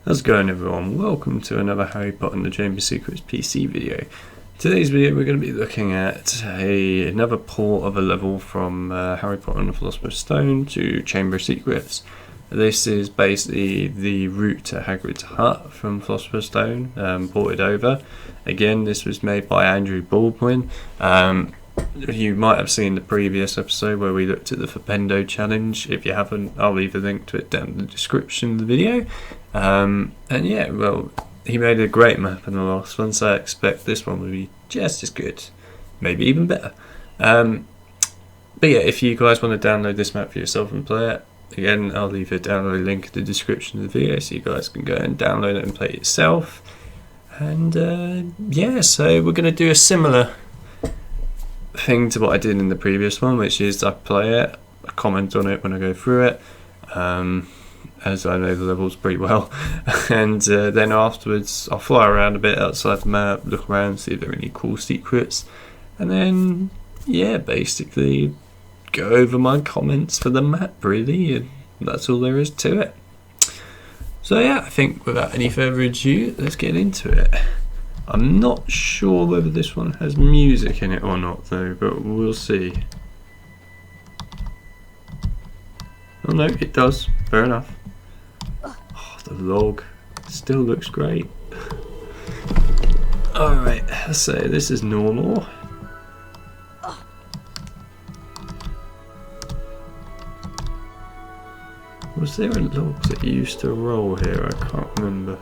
How's it going, everyone? Welcome to another Harry Potter and the Chamber of Secrets PC video. Today's video we're going to be looking at another port of a level from Harry Potter and the Philosopher's Stone to Chamber of Secrets. This is basically the route to Hagrid's hut from Philosopher's Stone, ported over. Again, this was made by Andrew Baldwin. You might have seen the previous episode where we looked at the Fapendo challenge. If you haven't, I'll leave a link to it down in the description of the video. And yeah, well, he made a great map in the last one, so I expect this one will be just as good, maybe even better. But yeah, if you guys want to download this map for yourself and play it, again, I'll leave a download link in the description of the video so you guys can go and download it and play it yourself. And yeah, so we're going to do a similar thing to what I did in the previous one, which is I play it, I comment on it when I go through it, as I know the levels pretty well, and then afterwards I'll fly around a bit outside the map, look around, see if there are any cool secrets, and then yeah, basically go over my comments for the map really, and that's all there is to it. So yeah, I think without any further ado, let's get into it. I'm not sure whether this one has music in it or not though, but we'll see. Oh no, it does. Fair enough. Oh, the log still looks great. Alright, so this is normal. Was there a log that used to roll here? I can't remember.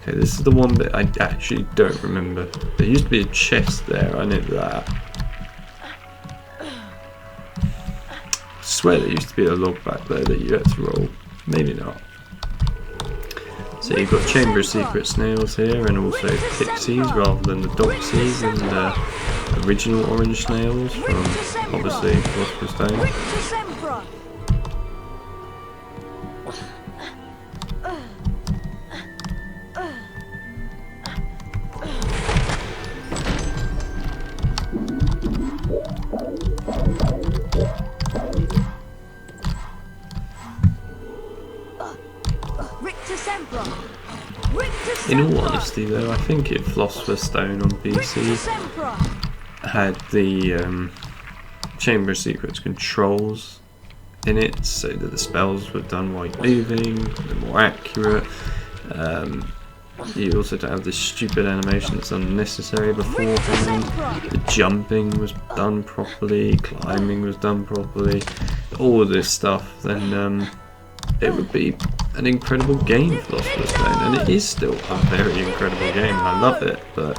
Okay, this is the one bit I actually don't remember. There used to be a chest there, I knew that. I swear there used to be a log back there that you had to roll. Maybe not. So you've got Chamber of Secret snails here, and also pixies rather than the doxies and the original orange snails from obviously Philosopher's Stone. In all honesty though, I think if Philosopher's Stone on PC had the Chamber of Secrets controls in it, so that the spells were done while you're moving, they're more accurate. You also don't have this stupid animation that's unnecessary beforehand. The jumping was done properly, climbing was done properly, all of this stuff, then it would be an incredible game, Philosopher's Stone, and it is still a very incredible game. I love it, but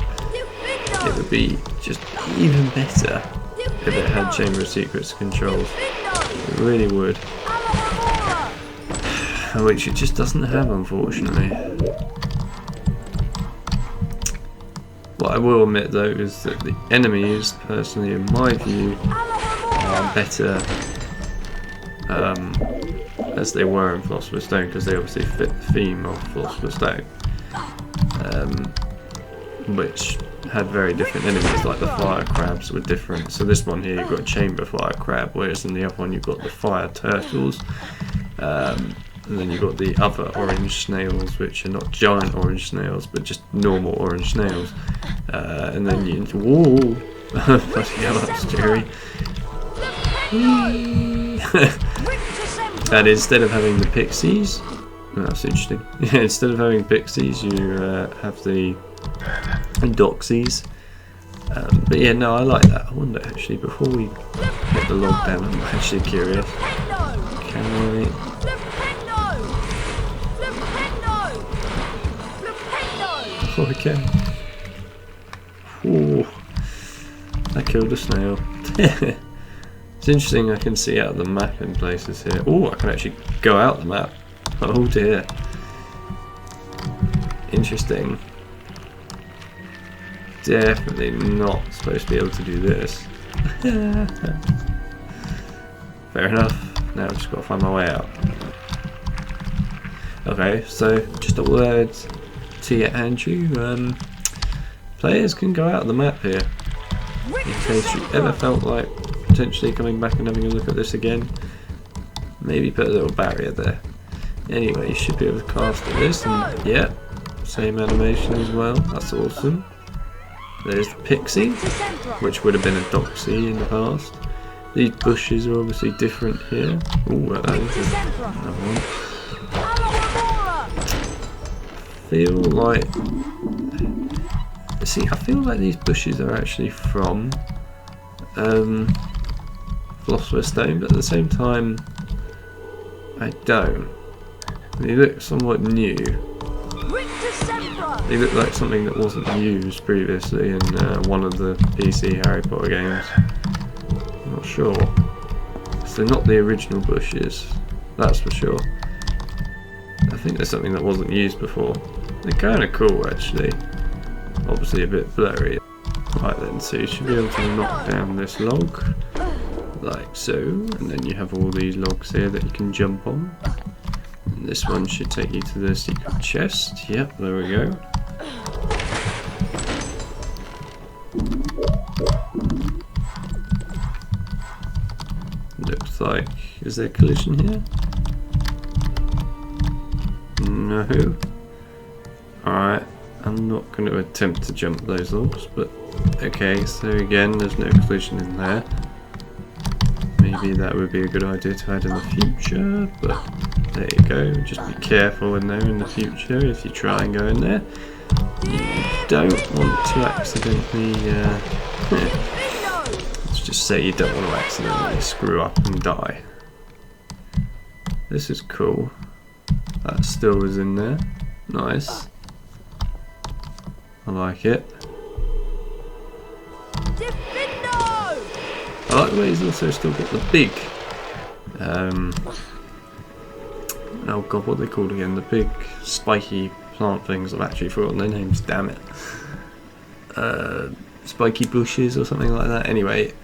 it would be just even better if it had Chamber of Secrets controls. It really would, which it just doesn't have, unfortunately. What I will admit though is that the enemies, personally in my view, are better as they were in Philosopher's Stone, because they obviously fit the theme of Philosopher's Stone, which had very different enemies, like the fire crabs were different. So this one here you've got a chamber fire crab, whereas in the other one you've got the fire turtles, and then you've got the other orange snails, which are not giant orange snails but just normal orange snails, and then you whoa bloody hell, that's scary. And instead of having the pixies, that's interesting. Yeah, instead of having pixies, you have the doxies. But yeah, no, I like that. I wonder actually, before we get the log down, I'm actually curious. Can I? Oh, I can. Oh, I killed a snail. It's interesting, I can see out the map in places here. Oh, I can actually go out the map. Oh dear. Interesting. Definitely not supposed to be able to do this. Fair enough. Now I've just got to find my way out. Okay, so just a word to you, Andrew. Players can go out of the map here. In case you ever felt like potentially coming back and having a look at this again, maybe put a little barrier there. Anyway, you should be able to cast at this, and yeah, same animation as well. That's awesome. There's the pixie, which would have been a doxy in the past. These bushes are obviously different here. Ooh, that is another one. I feel like these bushes are actually from Philosopher's Stone, but at the same time, I don't. They look somewhat new. They look like something that wasn't used previously in one of the PC Harry Potter games. I'm not sure. So not the original bushes, that's for sure. I think there's something that wasn't used before. They're kind of cool actually. Obviously a bit blurry. Right then, so you should be able to knock down this log, like so, and then you have all these logs here that you can jump on. And this one should take you to the secret chest. Yep, there we go. Looks like, is there collision here? No. Alright, I'm not going to attempt to jump those logs, but okay, so again, there's no collision in there. Maybe that would be a good idea to add in the future, but there you go. Just be careful in there in the future if you try and go in there. You don't want to accidentally, let's just say you don't want to accidentally screw up and die. This is cool. That still is in there. Nice. I like it. I like the way he's also still got the big, oh god, what are they called again? The big spiky plant things. I've actually forgotten their names, damn it. Spiky bushes or something like that. Anyway,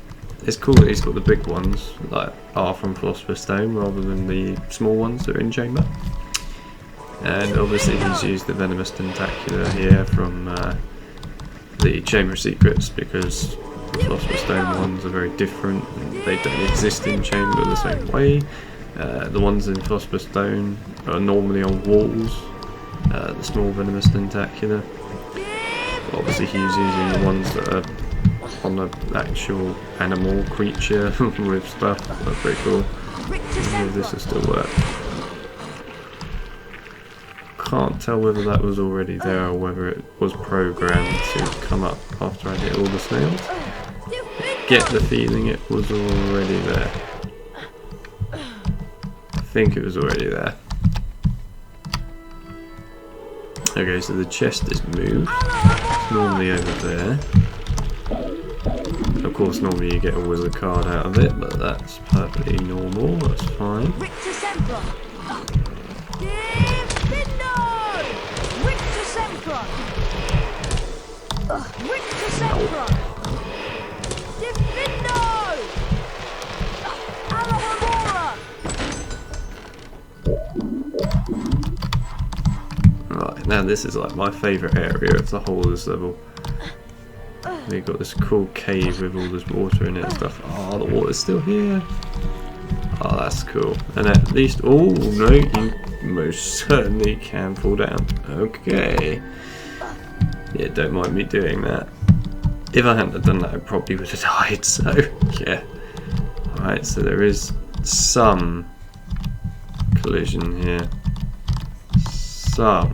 it's cool that he's got the big ones, like are from Philosopher's Stone, rather than the small ones that are in chamber. And obviously he's used the Venomous Tentacular here from the Chamber of Secrets, because the Philosopher's Stone ones are very different and they don't exist in Chamber the same way. The ones in Philosopher's Stone are normally on walls, the small Venomous Tentacular. But obviously he's using the ones that are on the actual animal creature with stuff. That's pretty cool. Maybe this will still work. Can't tell whether that was already there or whether it was programmed to come up after I hit all the snails. Get the feeling it was already there. I think it was already there. Okay, so the chest is moved. It's normally over there. Of course, normally you get a wizard card out of it, but that's perfectly normal. That's fine. Right, now this is like my favourite area of the whole of this level. We've got this cool cave with all this water in it and stuff. Oh, the water's still here. Oh, that's cool. And at least, oh no, you most certainly can fall down. Okay. Yeah, don't mind me doing that. If I hadn't have done that, I probably would have died, so yeah. Alright, so there is some collision here. Some.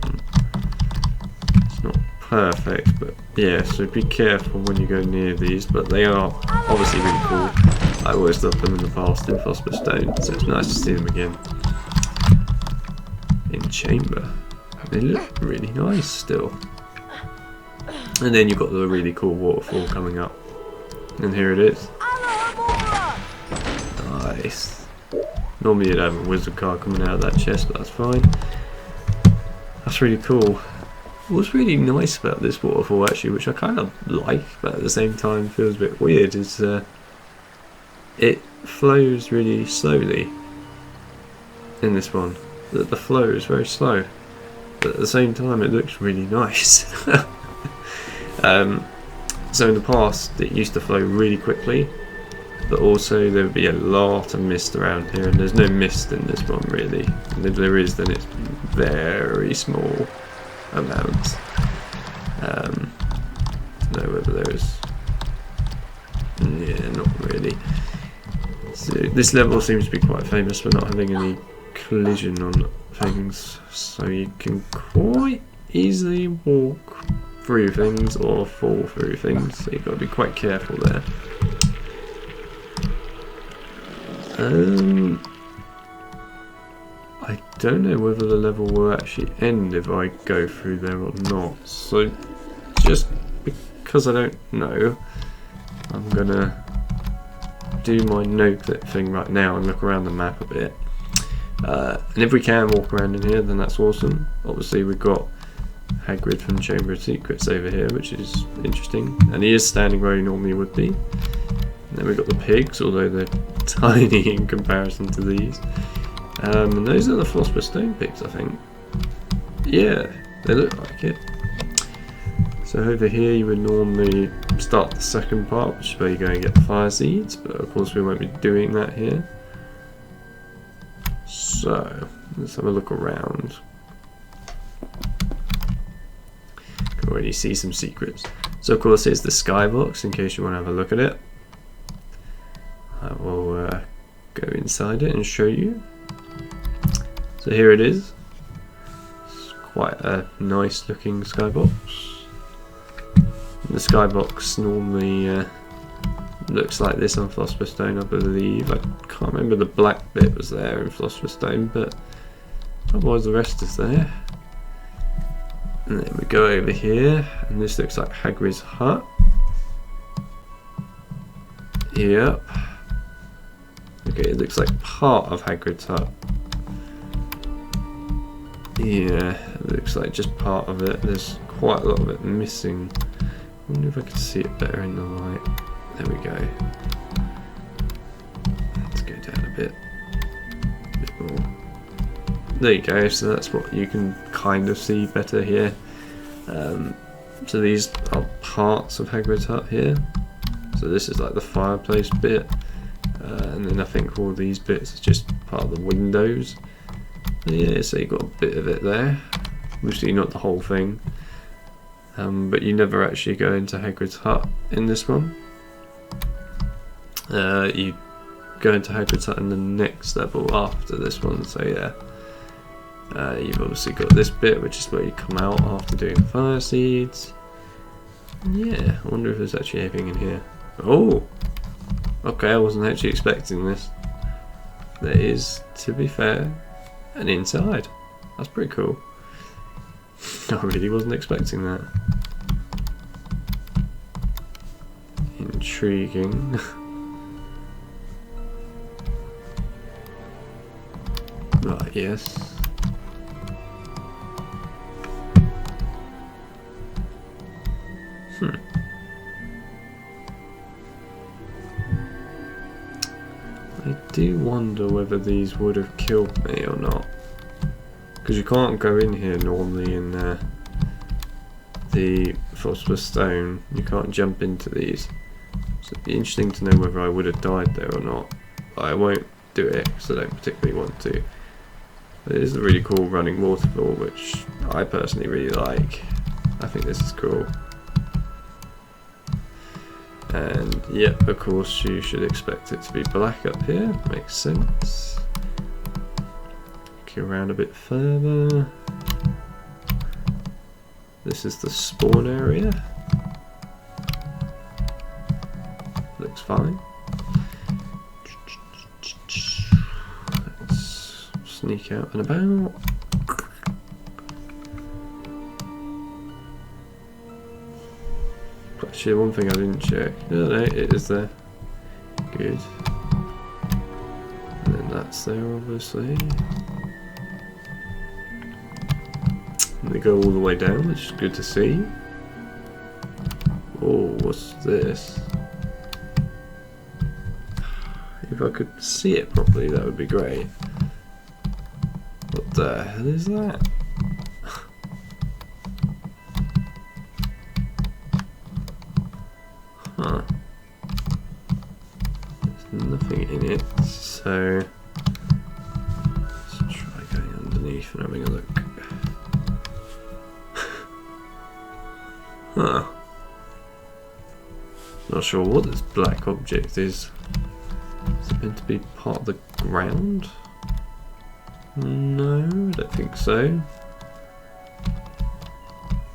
It's not perfect, but yeah, so be careful when you go near these, but they are obviously really cool. I always loved them in the past in Philosopher's Stone, so it's nice to see them again. In chamber. They look really nice still. And then you've got the really cool waterfall coming up. And here it is. Nice. Normally you'd have a wizard card coming out of that chest, but that's fine. That's really cool. What's really nice about this waterfall actually, which I kind of like, but at the same time feels a bit weird, is it flows really slowly in this one. The flow is very slow, but at the same time it looks really nice. So in the past it used to flow really quickly, but also there would be a lot of mist around here, and there's no mist in this one really. And if there is, then it's very small amounts. No, whether there is. Yeah, not really. So this level seems to be quite famous for not having any collision on things, so you can quite easily walk through things or fall through things, so you've got to be quite careful there. I don't know whether the level will actually end if I go through there or not, so just because I don't know, I'm gonna do my no clip thing right now and look around the map a bit. And if we can walk around in here, then that's awesome. Obviously we've got Hagrid from Chamber of Secrets over here, which is interesting, and he is standing where he normally would be. And then we've got the pigs, although they're tiny in comparison to these. And those are the Philosopher's Stone pigs, I think. Yeah, they look like it. So over here you would normally start the second part, which is where you go and get the fire seeds, but of course we won't be doing that here. So let's have a look around. Can already see some secrets. So of course here's the Skybox, in case you want to have a look at it. I will go inside it and show you. So here it is. It's quite a nice looking Skybox. The Skybox normally looks like this on Philosopher's Stone, I believe. I can't remember the black bit was there in Philosopher's Stone, but otherwise the rest is there. And then we go over here, and this looks like Hagrid's hut. Yep. Okay, it looks like part of Hagrid's hut. Yeah, it looks like just part of it. There's quite a lot of it missing. I wonder if I can see it better in the light. There we go. Let's go down a bit more. There you go, so that's what you can kind of see better here. So these are parts of Hagrid's hut here. So this is like the fireplace bit. And then I think all these bits are just part of the windows. Yeah, so you got a bit of it there. Obviously not the whole thing. But you never actually go into Hagrid's hut in this one. You go into Hagrid's hut in the next level after this one, so yeah. You've obviously got this bit, which is where you come out after doing fire seeds. Yeah, I wonder if there's actually anything in here. Oh! Okay, I wasn't actually expecting this. There is, to be fair, an inside. That's pretty cool. I really wasn't expecting that. Intriguing. Right, yes. I do wonder whether these would have killed me or not. Because you can't go in here normally in the Philosopher's Stone. You can't jump into these. So it'd be interesting to know whether I would have died there or not. But I won't do it because I don't particularly want to. But it is a really cool running waterfall, which I personally really like. I think this is cool. And yep, of course you should expect it to be black up here. Makes sense. Around a bit further. This is the spawn area. Looks fine. Let's sneak out and about. Actually, one thing I didn't check. Oh, no, it is there. Good. And then that's there, obviously. And they go all the way down, which is good to see. Oh, what's this? If I could see it properly, that would be great. What the hell is that? Huh. So let's try going underneath and having a look. Huh. Not sure what this black object is. Is it meant to be part of the ground? No, I don't think so.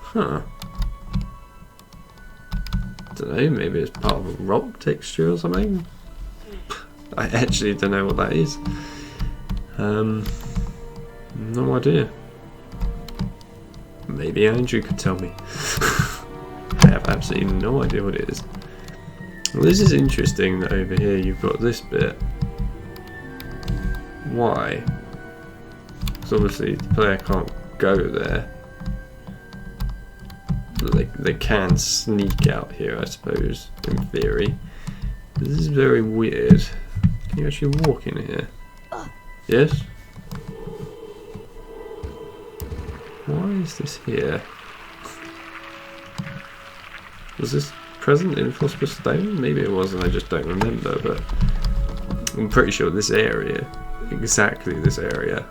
Huh. Don't know, maybe it's part of a rock texture or something? I actually don't know what that is. No idea. Maybe Andrew could tell me. I have absolutely no idea what it is. Well, this is interesting that over here you've got this bit. Why? Because obviously the player can't go there. But they can sneak out here, I suppose, in theory. This is very weird. Can you actually walk in here? Yes? Why is this here? Was this present in Philosopher's Stone? Maybe it wasn't, I just don't remember, but I'm pretty sure this area, exactly this area,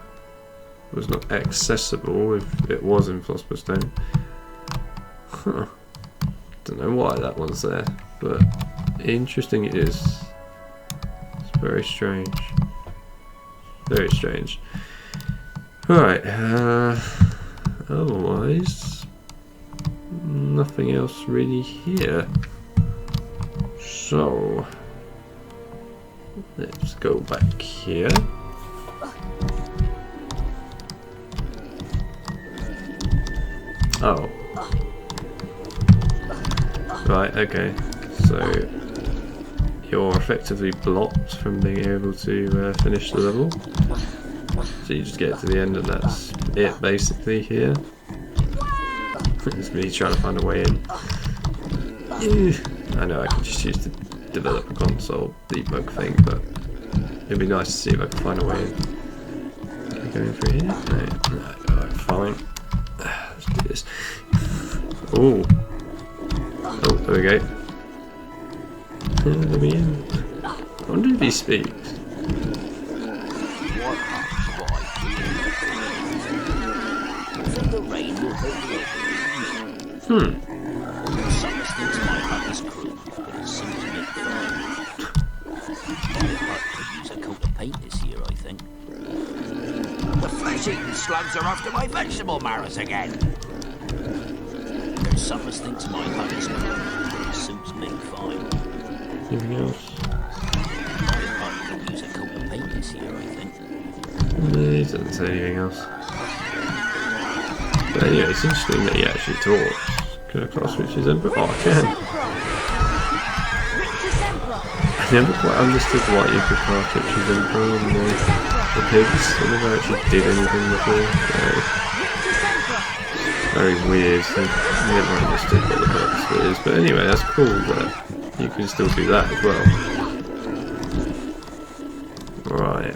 was not accessible if it was in Philosopher's Stone. Huh. Don't know why that one's there, but interesting it is. It's very strange. Very strange. Right, otherwise, nothing else really here. So, let's go back here. Oh. Right, okay. So, you're effectively blocked from being able to finish the level. So you just get to the end and that's it basically here. It's me trying to find a way in. I know I could just use the developer console debug thing, but it'd be nice to see if I can find a way in. Can I go in through here? No, alright, fine. Let's do this. Ooh. Oh, there we go. Let me in. I wonder if he speaks. The flesh-eating slugs are after my vegetable marrows again. Summers thinks my hut is cool. It suits me fine. Anything else? I could use a coat of paint this year, I think. No, he doesn't say anything else. But anyway, it's interesting that he actually talks. Can I cross switch his input? Oh, I can. I never quite understood why you could cross switch his input and the pigs. I never actually did anything before. Very weird, so I never understood what the purpose of it is. But anyway, that's cool that you can still do that as well. Right.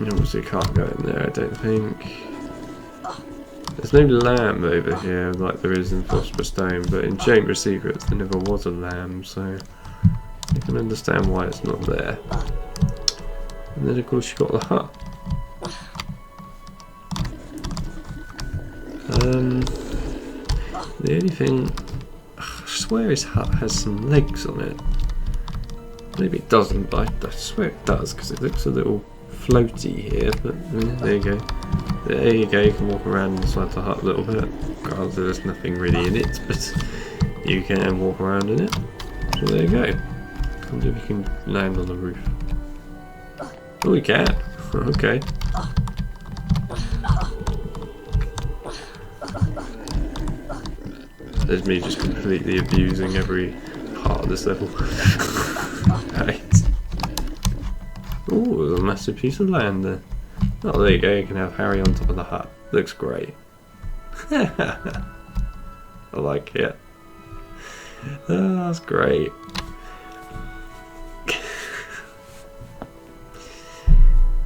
You obviously can't go in there, I don't think. There's no lamb over here like there is in Philosopher's Stone, but in Chamber of Secrets there never was a lamb, so I can understand why it's not there. And then of course you got the hut. The only thing, I swear his hut has some legs on it. Maybe it doesn't, but I swear it does because it looks a little floaty here. But there you go. There you go. You can walk around inside the hut a little bit. Granted, there's nothing really in it, but you can walk around in it. So there you go. I wonder if you can land on the roof. Oh, we can. Okay. There's me just completely abusing every part of this level. Right. Oh, there's a massive piece of land there. Oh, there you go, you can have Harry on top of the hut. Looks great. I like it. Oh, that's great.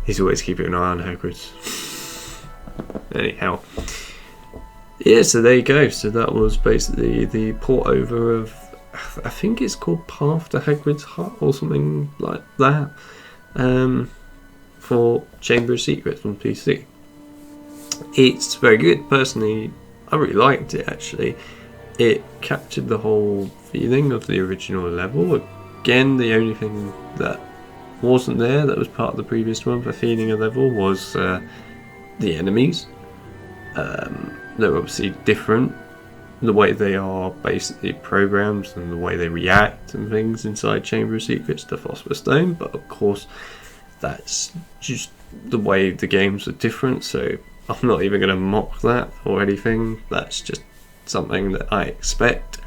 He's always keeping an eye on Hagrid. Anyhow. Yeah, so there you go. So that was basically the port over of I think it's called Path to Hagrid's Hut or something like that, for Chamber of Secrets on PC. It's very good. Personally, I really liked it actually. It captured the whole feeling of the original level. Again, the only thing that wasn't there that was part of the previous one for feeling a level was the enemies. They're obviously different, the way they are basically programmed and the way they react and things inside Chamber of Secrets to Philosopher's Stone, but of course that's just the way the games are different, so I'm not even going to mock that or anything. That's just something that I expect.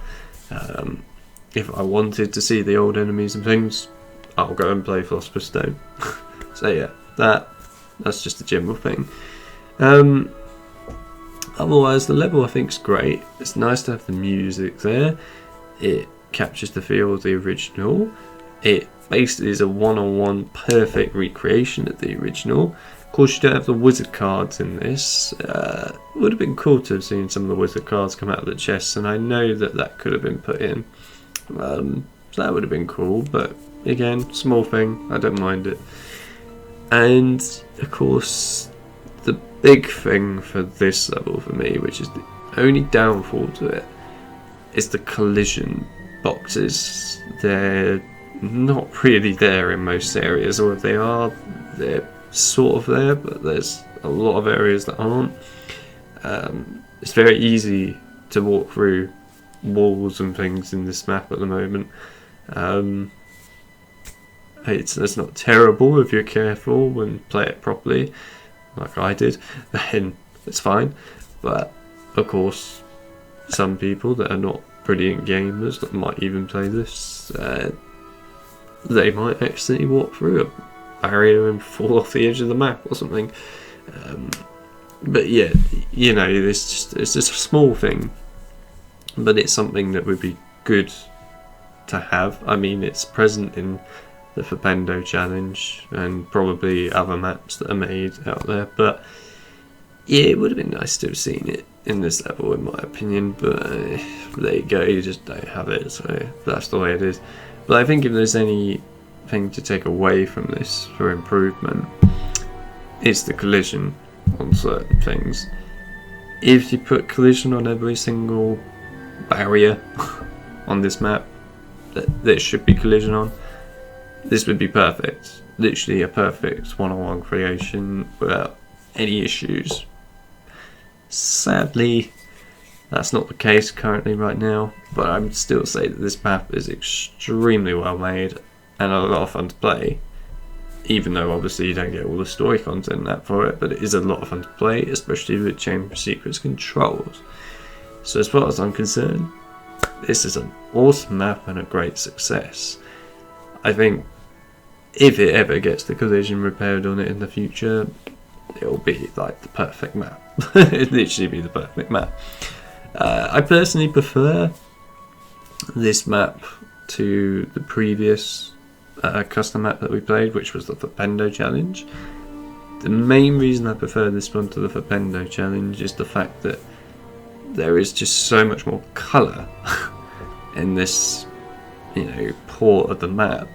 If I wanted to see the old enemies and things, I'll go and play Philosopher's Stone. So yeah, that's just a general thing. Otherwise, the level I think is great. It's nice to have the music there. It captures the feel of the original. It basically is a one-on-one perfect recreation of the original. Of course, you don't have the wizard cards in this. It would have been cool to have seen some of the wizard cards come out of the chests, and I know that could have been put in. So that would have been cool, but again, small thing, I don't mind it. And of course, the big thing for this level for me, which is the only downfall to it, is the collision boxes. They're not really there in most areas, or if they are, they're sort of there, but there's a lot of areas that aren't. It's very easy to walk through walls and things in this map at the moment. It's not terrible if you're careful and play it properly, like I did, then it's fine. But of course, some people that are not brilliant gamers that might even play this, they might accidentally walk through a barrier and fall off the edge of the map or something. But yeah, you know, it's just a small thing, but it's something that would be good to have. I mean, it's present in the Fapendo challenge and probably other maps that are made out there, but yeah, it would have been nice to have seen it in this level in my opinion, but there you go, you just don't have it, so that's the way it is. But I think if there's anything to take away from this for improvement, it's the collision on certain things. If you put collision on every single barrier on this map that there should be collision on, this would be perfect. Literally a perfect one-on-one creation without any issues. Sadly, that's not the case currently right now, but I would still say that this map is extremely well made and a lot of fun to play, even though obviously you don't get all the story content that for it, but it is a lot of fun to play, especially with Chamber of Secrets controls. So as far as I'm concerned, this is an awesome map and a great success. I think if it ever gets the collision repaired on it in the future, it'll be like the perfect map. It'll literally be the perfect map. I personally prefer this map to the previous custom map that we played, which was the Fapendo challenge. The main reason I prefer this one to the Fapendo challenge is the fact that there is just so much more colour in this, you know, port of the map.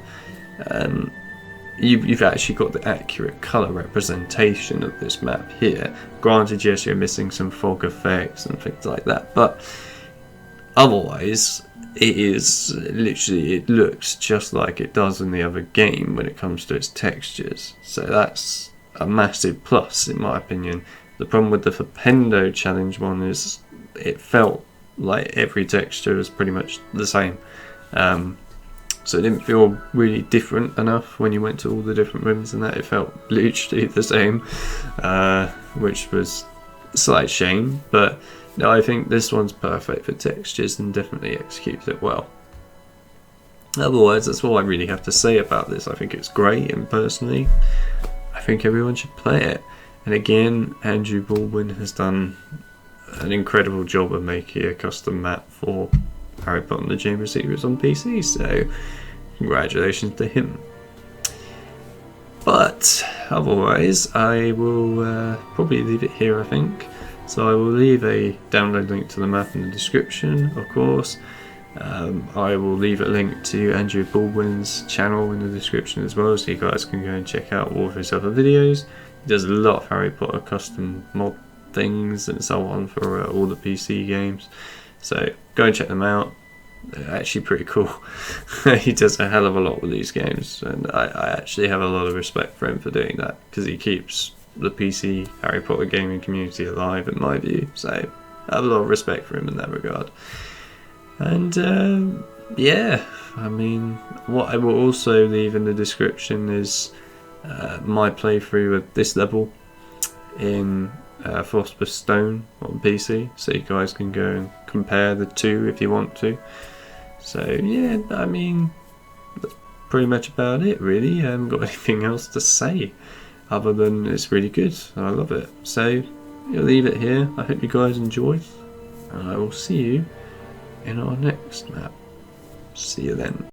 You've actually got the accurate colour representation of this map here. Granted, yes, you're missing some fog effects and things like that, but otherwise it is literally, it looks just like it does in the other game when it comes to its textures, so that's a massive plus in my opinion. The problem with the Fapendo challenge one is it felt like every texture was pretty much the same, so it didn't feel really different enough when you went to all the different rooms and that. It felt literally the same, which was a slight shame, but no, I think this one's perfect for textures and definitely executes it well. Otherwise, that's all I really have to say about this. I think it's great, and personally, I think everyone should play it. And again, Andrew Baldwin has done an incredible job of making a custom map for Harry Potter and the Chamber of Secrets on PC, so congratulations to him. But otherwise, I will probably leave it here, I think. So I will leave a download link to the map in the description, of course. I will leave a link to Andrew Baldwin's channel in the description as well, so you guys can go and check out all of his other videos. He does a lot of Harry Potter custom mod things and so on for all the PC games, so go and check them out. They're actually pretty cool. He does a hell of a lot with these games, and I actually have a lot of respect for him for doing that, because he keeps the PC Harry Potter gaming community alive in my view, so I have a lot of respect for him in that regard. And yeah, I mean, what I will also leave in the description is my playthrough of this level in Philosopher's Stone on PC, so you guys can go and compare the two if you want to. So yeah, I mean, that's pretty much about it really. I haven't got anything else to say other than it's really good and I love it. So I'll leave it here. I hope you guys enjoyed, and I will see you in our next map. See you then.